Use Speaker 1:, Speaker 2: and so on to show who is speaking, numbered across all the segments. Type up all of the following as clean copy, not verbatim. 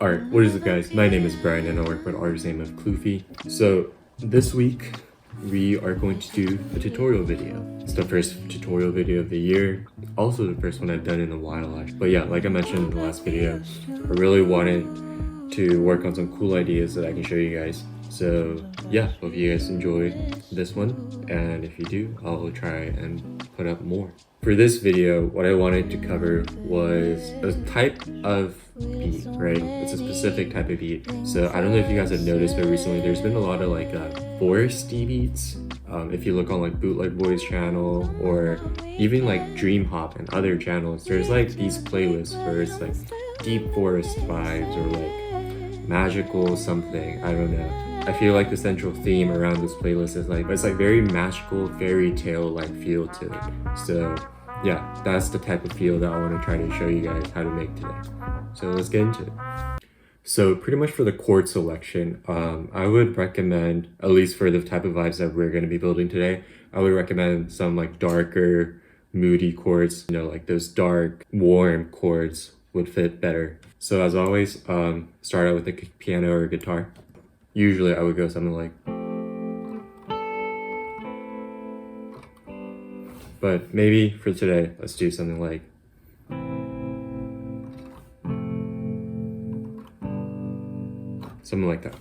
Speaker 1: Alright, what is up guys? My name is Brian and I work with artist name of Cloophie. So this week we are going to do a tutorial video. It's the first tutorial video of the year, also the first one I've done in a while actually. But yeah, like I mentioned in the last video, I really wanted to work on some cool ideas that I can show you guys. So yeah, hope you guys enjoyed this one, and if you do, I'll try and put up more. For this video, what I wanted to cover was a type of beat, right? It's a specific type of beat. So I don't know if you guys have noticed, but recently there's been a lot of like foresty beats. If you look on like Bootleg Boys channel or even like Dream Hop and other channels, there's like these playlists where it's like deep forest vibes or like magical something, I don't know. I feel like the central theme around this playlist is like, it's like very magical fairy tale like feel to it. So yeah, that's the type of feel that I want to try to show you guys how to make today. So let's get into it. So pretty much for the chord selection, I would recommend, at least for the type of vibes that we're going to be building today, I would recommend some like darker, moody chords. You know, like those dark, warm chords would fit better. So as always, start out with the piano or guitar. Usually I would go something like, but maybe for today, let's do something like, something like that.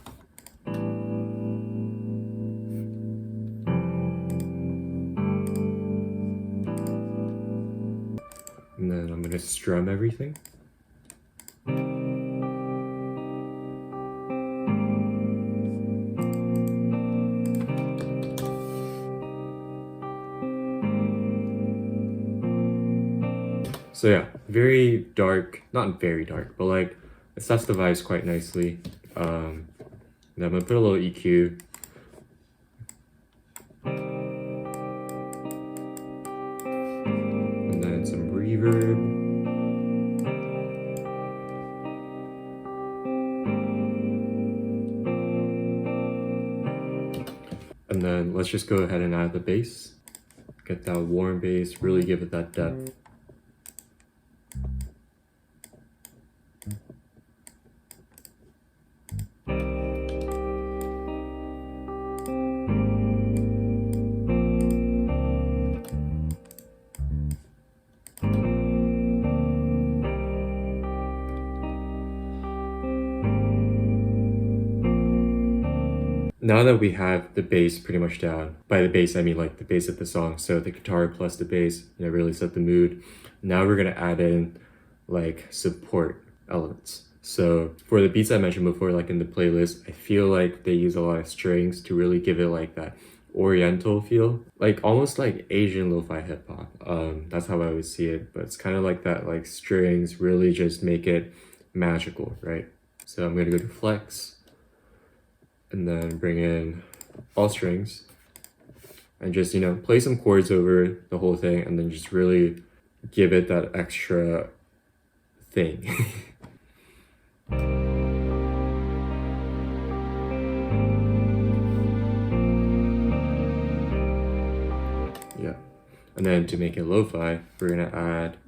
Speaker 1: And then I'm gonna strum everything. So yeah, very dark, not very dark, but like it sets the vibes quite nicely. And I'm gonna put a little EQ. And then some reverb. And then let's just go ahead and add the bass. Get that warm bass, really give it that depth. Now that we have the bass pretty much down, by the bass I mean like the bass of the song, so the guitar plus the bass, you know, really set the mood. Now we're gonna add in like support elements. So for the beats I mentioned before, like in the playlist, I feel like they use a lot of strings to really give it like that oriental feel, like almost like Asian lo-fi hip hop. That's how I would see it, but it's kind of like that, like strings really just make it magical, right? So I'm gonna go to flex, and then bring in all strings and just, you know, play some chords over the whole thing and then just really give it that extra thing. Yeah. And then to make it lo-fi, we're gonna add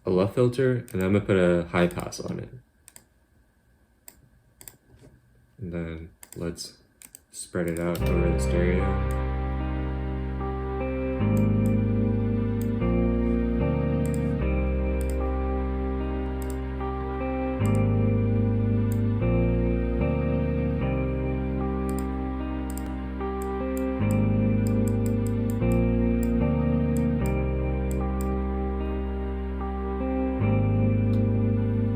Speaker 1: a LUF filter and I'm gonna put a high pass on it. And then let's spread it out over the stereo.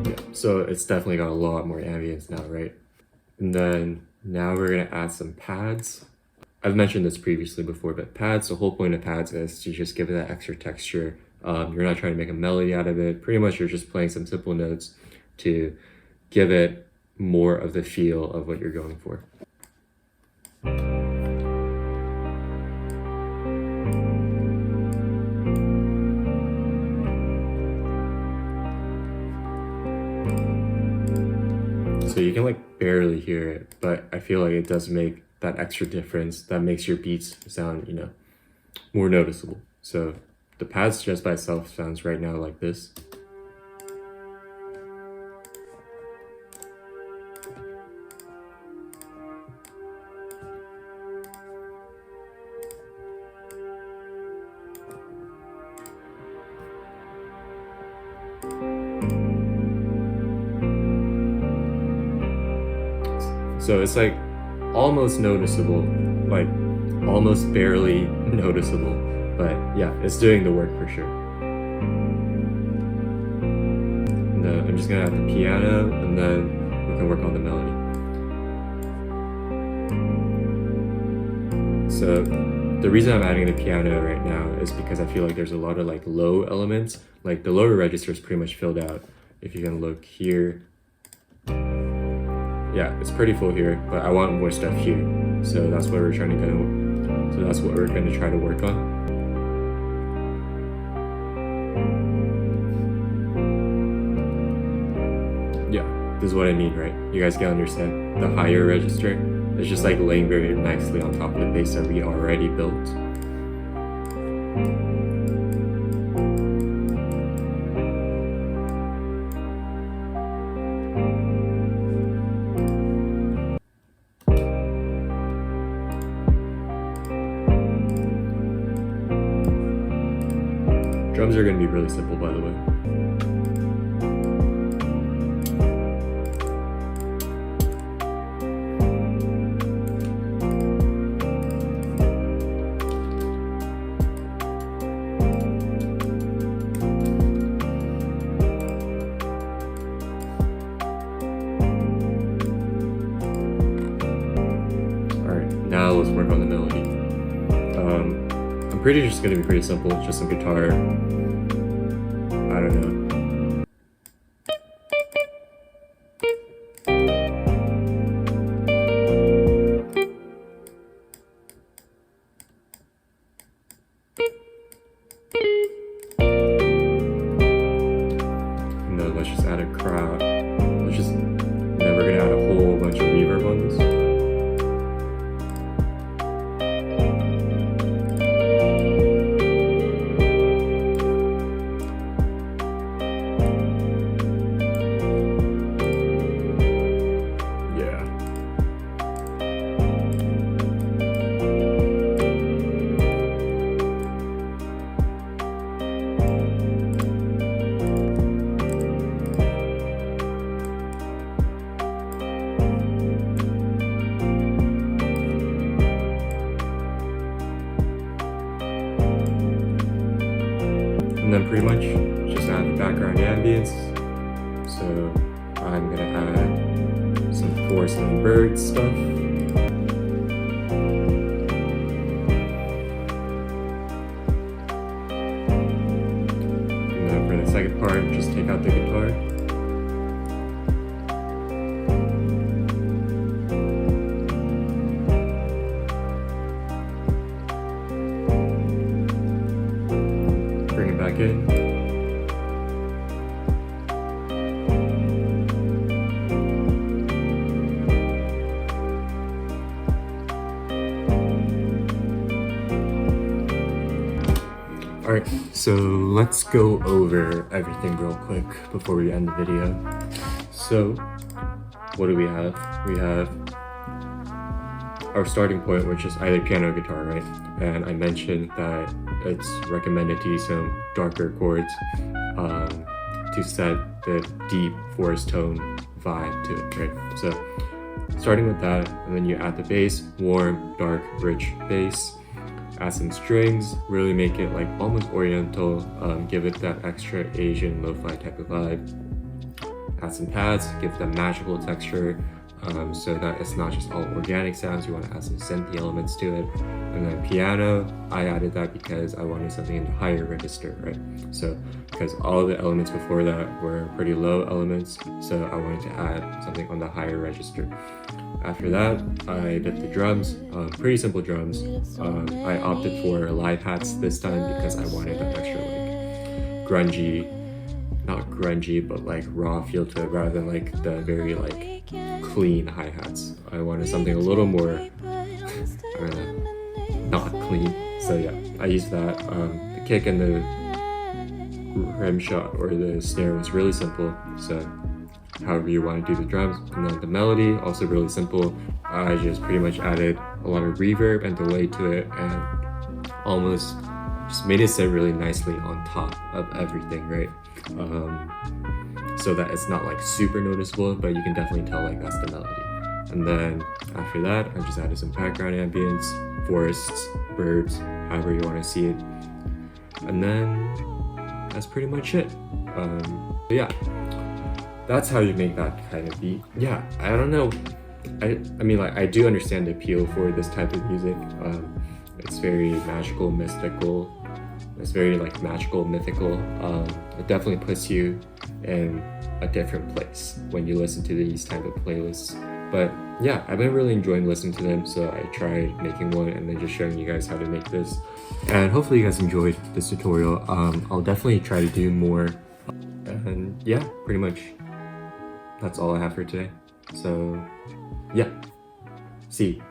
Speaker 1: Yeah, so it's definitely got a lot more ambience now, right? And then now we're gonna add some pads. I've mentioned this previously before, but pads, the whole point of pads is to just give it that extra texture. You're not trying to make a melody out of it. Pretty much you're just playing some simple notes to give it more of the feel of what you're going for. So you can like barely hear it, but I feel like it does make that extra difference that makes your beats sound, you know, more noticeable. So the pads just by itself sounds right now like this. So it's like almost noticeable, like almost barely noticeable, but yeah, it's doing the work for sure. And then I'm just gonna add the piano, and then we can work on the melody. So the reason I'm adding the piano right now is because I feel like there's a lot of like low elements. Like the lower register is pretty much filled out. If you can look here, yeah, it's pretty full here, but I want more stuff here. So that's what we're trying to go. So that's what we're going to try to work on. Yeah, this is what I mean, right? You guys can understand. The higher register is just like laying very nicely on top of the bass that we already built. Drums are going to be really simple, by the way. Alright, now let's work on the melody. I'm pretty sure it's going to be pretty simple, just some guitar. I don't know. And then let's just add a crowd. And then we're gonna add a whole bunch of reverb on this. And then pretty much just add the background ambience. So I'm gonna add some forest and bird stuff. And then for the second part, just take out the guitar. Bring it back in. Alright, so let's go over everything real quick before we end the video. So, what do we have? We have our starting point, which is either piano or guitar, right? And I mentioned that it's recommended to use some darker chords to set the deep forest tone vibe to it, right? So, starting with that, and then you add the bass, warm, dark, rich bass. Add some strings, really make it like almost oriental, give it that extra Asian lo-fi type of vibe. Add some pads, give them magical texture, so that it's not just all organic sounds. You want to add some synthy elements to it. And then piano, I added that because I wanted something in the higher register, right? So because all the elements before that were pretty low elements, so I wanted to add something on the higher register. After that, I did the drums, pretty simple drums. I opted for live hats this time because I wanted that extra like grungy, not grungy, but like raw feel to it rather than like the very like clean hi-hats. I wanted something a little more, I don't know, not clean. So yeah, I used that. The kick and the rim shot or the snare was really simple. So however you want to do the drums. And then the melody, also really simple. I just pretty much added a lot of reverb and delay to it and almost just made it sit really nicely on top of everything, right? So that it's not like super noticeable, but you can definitely tell like that's the melody. And then after that, I just added some background ambience, forests, birds, however you want to see it. And then that's pretty much it. But yeah, that's how you make that kind of beat. Yeah, I don't know. I mean, like, I do understand the appeal for this type of music. It's very magical, mystical. It's very like magical, mythical. It definitely puts you in a different place when you listen to these type of playlists. But yeah, I've been really enjoying listening to them, so I tried making one and then just showing you guys how to make this. And hopefully you guys enjoyed this tutorial. I'll definitely try to do more. And yeah, pretty much that's all I have for today. So yeah, see you.